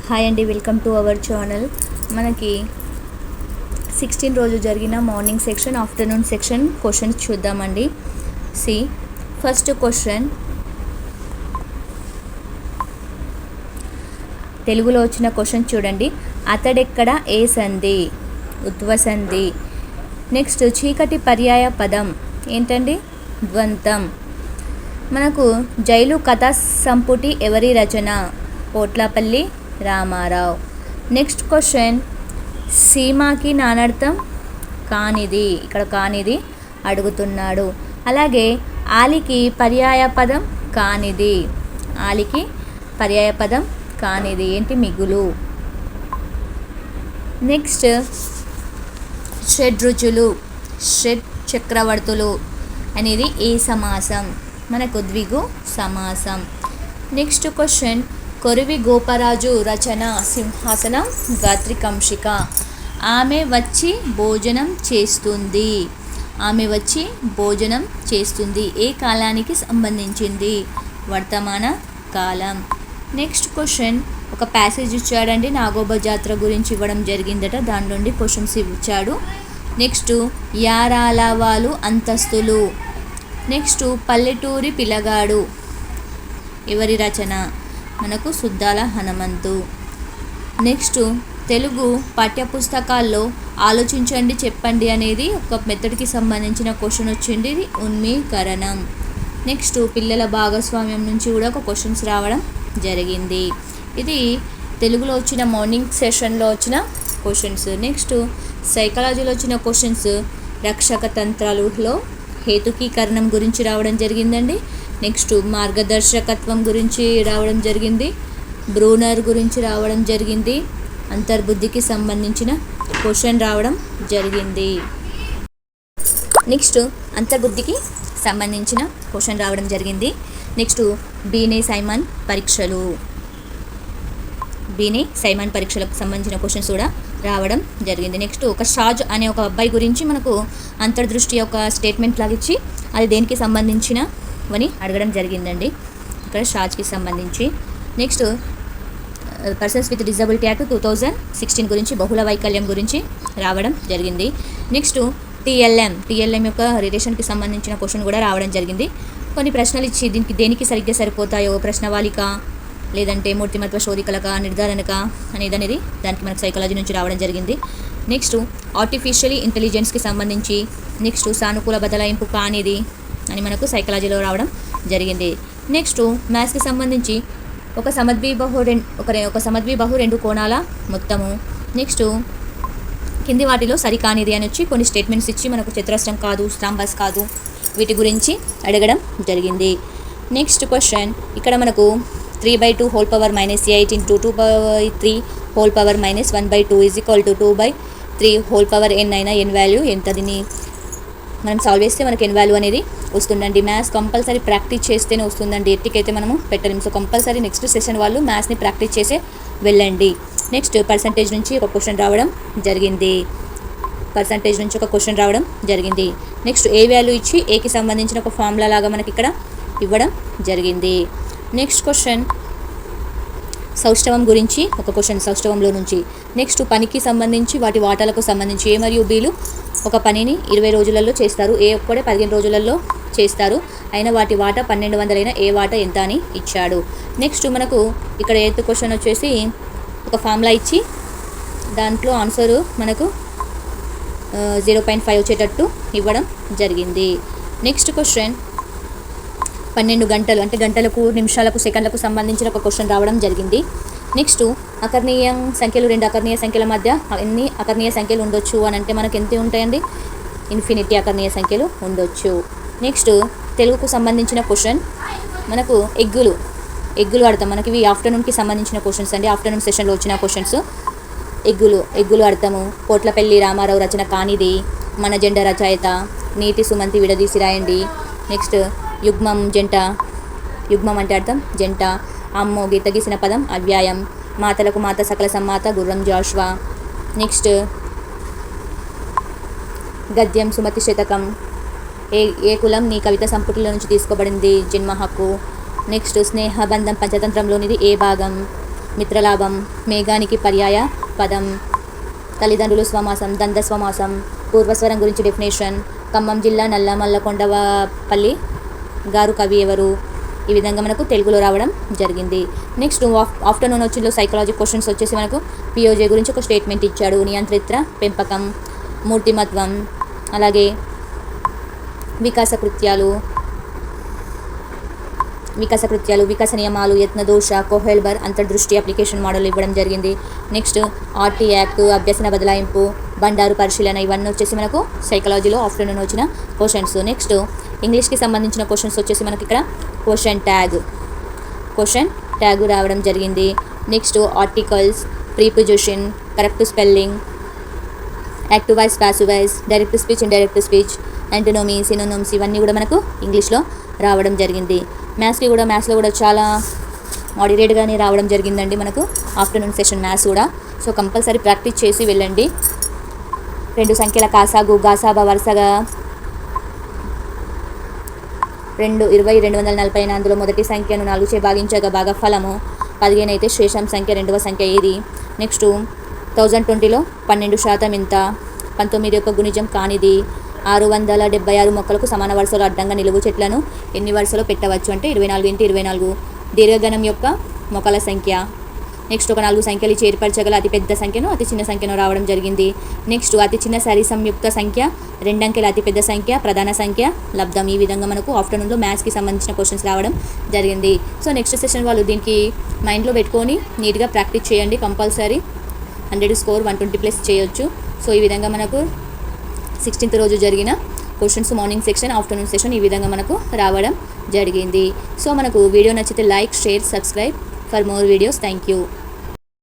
Hi అండి, welcome to our channel. మనకి 16 రోజు జరిగిన morning section, afternoon section questions చూద్దామండి. ఫస్ట్ క్వశ్చన్ తెలుగులో వచ్చిన క్వశ్చన్ చూడండి. అతడెక్కడ ఏ సంధి? ఉద్వ సంధి. నెక్స్ట్ చీకటి పర్యాయ పదం ఏంటండి? ద్వంతం. మనకు జైలు కథా సంపుటి ఎవరి రచన? పోట్లపల్లి రామారావు. నెక్స్ట్ క్వశ్చన్ సీమాకి నానర్థం కానిది. ఇక్కడ కానిది అడుగుతున్నాడు. అలాగే ఆలికి పర్యాయ పదం కానిది. ఆలికి పర్యాయ పదం కానిది ఏంటి? మిగులు. నెక్స్ట్ షడ్రుచులు, షడ్ చక్రవర్తులు అనేది ఏ సమాసం? మనకు ద్విగు సమాసం. నెక్స్ట్ క్వశ్చన్ కొరివి గోపరాజు రచన సింహాసనం గాత్రికంశిక. ఆమె వచ్చి భోజనం చేస్తుంది. ఆమె వచ్చి భోజనం చేస్తుంది ఏ కాలానికి సంబంధించింది? వర్తమాన కాలం. నెక్స్ట్ క్వశ్చన్ ఒక ప్యాసేజ్ ఇచ్చాడండి, నాగోబా జాతర గురించి ఇవ్వడం జరిగిందట. దాని నుండి క్వశ్చన్స్ ఇచ్చాడు. నెక్స్ట్ యారాల వాళ్ళు అంతస్తులు. నెక్స్ట్ పల్లెటూరి పిల్లగాడు ఎవరి రచన? మనకు సుద్దాల హనుమంతు. నెక్స్ట్ తెలుగు పాఠ్యపుస్తకాల్లో ఆలోచించండి చెప్పండి అనేది ఒక మెథడ్కి సంబంధించిన క్వశ్చన్ వచ్చింది. ఇది ఉన్మీకరణం. నెక్స్ట్ పిల్లల భాగస్వామ్యం నుంచి కూడా ఒక క్వశ్చన్స్ రావడం జరిగింది. ఇది తెలుగులో వచ్చిన మార్నింగ్ సెషన్లో వచ్చిన క్వశ్చన్స్. నెక్స్ట్ సైకాలజీలో వచ్చిన క్వశ్చన్స్ రక్షక తంత్రాలలో హేతుకీకరణం గురించి రావడం జరిగిందండి. నెక్స్ట్ మార్గదర్శకత్వం గురించి రావడం జరిగింది. బ్రూనర్ గురించి రావడం జరిగింది. అంతర్బుద్ధికి సంబంధించిన క్వశ్చన్ రావడం జరిగింది. నెక్స్ట్ అంతర్బుద్ధికి సంబంధించిన క్వశ్చన్ రావడం జరిగింది. నెక్స్ట్ బీనే సైమన్ పరీక్షలు. బీనే సైమన్ పరీక్షలకు సంబంధించిన క్వశ్చన్స్ కూడా రావడం జరిగింది. నెక్స్ట్ ఒక షాజ్ అనే ఒక అబ్బాయి గురించి మనకు అంతర్దృష్టి యొక్క స్టేట్మెంట్ లాగా ఇచ్చి అది దేనికి సంబంధించినవని అడగడం జరిగిందండి. ఇక్కడ షాజ్కి సంబంధించి. Next persons with disability act 2016 గురించి బహుళ వైకల్యం గురించి రావడం జరిగింది. నెక్స్ట్ టీఎల్ఎం యొక్క రిలేషన్కి సంబంధించిన క్వశ్చన్ కూడా రావడం జరిగింది. కొన్ని ప్రశ్నలు ఇచ్చి దీనికి దేనికి సరిగ్గా సరిపోతాయో ప్రశ్నవాళిక లేదంటే మూర్తిమత్వ శోధికలక నిర్ధారణక అనేది దానికి మనకు సైకాలజీ నుంచి రావడం జరిగింది. నెక్స్ట్ ఆర్టిఫిషియలీ ఇంటెలిజెన్స్కి సంబంధించి నెక్స్ట్ సానుకూల బదలాయింపు కానిది అని మనకు సైకాలజీలో రావడం జరిగింది. నెక్స్ట్ మ్యాథ్స్కి సంబంధించి ఒక సమద్విబాహు రెండు కోణాల మొత్తము. నెక్స్ట్ కింది వాటిలో సరికానిది అని వచ్చి కొన్ని స్టేట్మెంట్స్ ఇచ్చి మనకు చతురస్రం కాదు, స్టాంబస్ కాదు, వీటి గురించి అడగడం జరిగింది. నెక్స్ట్ క్వశ్చన్ ఇక్కడ మనకు 3/2 whole power -8 into 2/3 whole power -1/2 is equal to 2/3 whole power n అయినా n వాల్యూ ఎంత? దీన్ని మనం సాల్వ్ చేస్తే మనకి n వాల్యూ అనేది వస్తుందండి. మ్యాథ్స్ కంపల్సరీ ప్రాక్టీస్ చేస్తేనే వస్తుందండి. ఎట్టికైతే మనము పెట్టలేము. సో కంపల్సరీ నెక్స్ట్ సెషన్ వాళ్ళు మ్యాథ్స్ని ప్రాక్టీస్ చేసే వెళ్ళండి. నెక్స్ట్ పర్సంటేజ్ నుంచి ఒక క్వశ్చన్ రావడం జరిగింది. నెక్స్ట్ ఏ వాల్యూ ఇచ్చి ఏకి సంబంధించిన ఒక ఫార్ములా లాగా మనకి ఇక్కడ ఇవ్వడం జరిగింది. నెక్స్ట్ క్వశ్చన్ సౌష్ఠవం గురించి ఒక క్వశ్చన్ సౌష్ఠవంలో నుంచి. నెక్స్ట్ పనికి సంబంధించి వాటి వాటాలకు సంబంధించి ఏ మరియు బీలు ఒక పనిని 20 రోజులలో చేస్తారు, ఏ ఒక్కడే 15 రోజులలో చేస్తారు, అయినా వాటి వాటా 1200 అయినా ఏ వాటా ఎంత అని ఇచ్చాడు. నెక్స్ట్ మనకు ఇక్కడ 8th క్వశ్చన్ వచ్చేసి ఒక ఫార్ములా ఇచ్చి దాంట్లో ఆన్సరు మనకు 0.5 వచ్చేటట్టు ఇవ్వడం జరిగింది. నెక్స్ట్ క్వశ్చన్ 12 గంటలు అంటే గంటలకు, నిమిషాలకు, సెకండ్లకు సంబంధించిన ఒక క్వశ్చన్ రావడం జరిగింది. నెక్స్ట్ అకర్ణీయ సంఖ్యలు, 2 అకర్ణీయ సంఖ్యల మధ్య ఎన్ని అకర్ణీయ సంఖ్యలు ఉండొచ్చు అని అంటే మనకు ఎంత ఉంటాయండి? ఇన్ఫినిటీ అకర్ణీయ సంఖ్యలు ఉండొచ్చు. నెక్స్ట్ తెలుగుకు సంబంధించిన క్వశ్చన్ మనకు ఎగ్గులు అర్థం. మనకి ఇవి ఆఫ్టర్నూన్కి సంబంధించిన క్వశ్చన్స్ అండి. ఆఫ్టర్నూన్ సెషన్లో వచ్చిన క్వశ్చన్స్. ఎగ్గులు అర్థము. పోట్లపల్లి రామారావు రచన కానిది. మన జెండ రచయిత. నీతి సుమంతి విడదీసి రాయండి. నెక్స్ట్ యుగ్మం జంట. యుగ్మం అంటే అర్థం జంట. అమ్మో గీత గీసిన పదం అవ్యాయం. మాతలకు మాత సకల సమ్మాత గుర్రం జాష్వా. నెక్స్ట్ గద్యం సుమతి శతకం. ఏ కులం నీ కవిత సంపుటిలో నుంచి తీసుకోబడింది? జన్మ హక్కు. నెక్స్ట్ స్నేహబంధం పంచతంత్రంలోనిది ఏ భాగం? మిత్రలాభం, మేఘానికి పర్యాయ పదం, తల్లిదండ్రులు స్వమాసం, దంద స్వమాసం, పూర్వస్వరం గురించి డెఫినేషన్, ఖమ్మం జిల్లా నల్లమల్లకొండపల్లి గారు కవి ఎవరు, ఈ విధంగా మనకు తెలుగులో రావడం జరిగింది. నెక్స్ట్ ఆఫ్టర్నూన్ వచ్చిలో సైకాలజీ క్వశ్చన్స్ వచ్చేసి మనకు పియోజే గురించి ఒక స్టేట్మెంట్ ఇచ్చాడు. నియంత్రిత పెంపకం, మూర్తిమత్వం, అలాగే వికాస కృత్యాలు, వికాస నియమాలు, యత్నదోష, కోహెల్బర్ అంతర్దృష్టి అప్లికేషన్ మోడల్ ఇవ్వడం జరిగింది. నెక్స్ట్ ఆర్టీ యాక్ట్, అభ్యసన బదలాయింపు, బండారు పరిశీలన, ఇవన్నీ వచ్చేసి మనకు సైకాలజీలో ఆఫ్టర్నూన్ వచ్చిన క్వశ్చన్స్. నెక్స్ట్ ఇంగ్లీష్కి సంబంధించిన క్వశ్చన్స్ వచ్చేసి మనకి ఇక్కడ క్వశ్చన్ ట్యాగ్ రావడం జరిగింది. Next articles, preposition, correct spelling, active voice, passive voice, direct speech, indirect speech, antonymy, synonyms, ఇవన్నీ కూడా మనకు ఇంగ్లీష్లో రావడం జరిగింది. మ్యాథ్స్లో కూడా చాలా మాడిరేట్గానే రావడం జరిగిందండి మనకు ఆఫ్టర్నూన్ సెషన్ మ్యాథ్స్ కూడా. సో కంపల్సరీ ప్రాక్టీస్ చేసి వెళ్ళండి. 2 సంఖ్యల కాసాగు గాసాబా వరుసగా 20, 240, అందులో మొదటి సంఖ్యను 4 చే భాగించగా భాగఫలము 15 అయితే శేషం సంఖ్య రెండవ సంఖ్య ఏది. నెక్స్ట్ 1020లో 12% ఎంత, 19 యొక్క గుణిజం కానిది, 676 మొక్కలకు సమాన వరుసలో అడ్డంగా నిలువు చెట్లను ఎన్ని వరుసలో పెట్టవచ్చు అంటే 24 × 24. దీర్ఘగణం యొక్క మొక్కల సంఖ్య. నెక్స్ట్ ఒక 4 సంఖ్యలు చేర్పరచగల అతి పెద్ద సంఖ్యను అతి చిన్న సంఖ్యను రావడం జరిగింది. నెక్స్ట్ అతి చిన్న సరి సంయుక్త సంఖ్య, 2 అంకెల అతి పెద్ద సంఖ్య, ప్రధాన సంఖ్య, లబ్ధం. ఈ విధంగా మనకు ఆఫ్టర్నూన్లో మ్యాథ్స్కి సంబంధించిన క్వశ్చన్స్ రావడం జరిగింది. సో నెక్స్ట్ సెషన్ వాళ్ళు దీనికి మైండ్లో పెట్టుకొని నీట్గా ప్రాక్టీస్ చేయండి. కంపల్సరీ 100 స్కోర్ 120+ చేయొచ్చు. సో ఈ విధంగా మనకు 16th రోజు జరిగిన questions morning section, afternoon session ఈ విధంగా మనకు రావడం జరిగింది. సో మనకు వీడియో నచ్చితే like, share, subscribe for more videos. Thank you.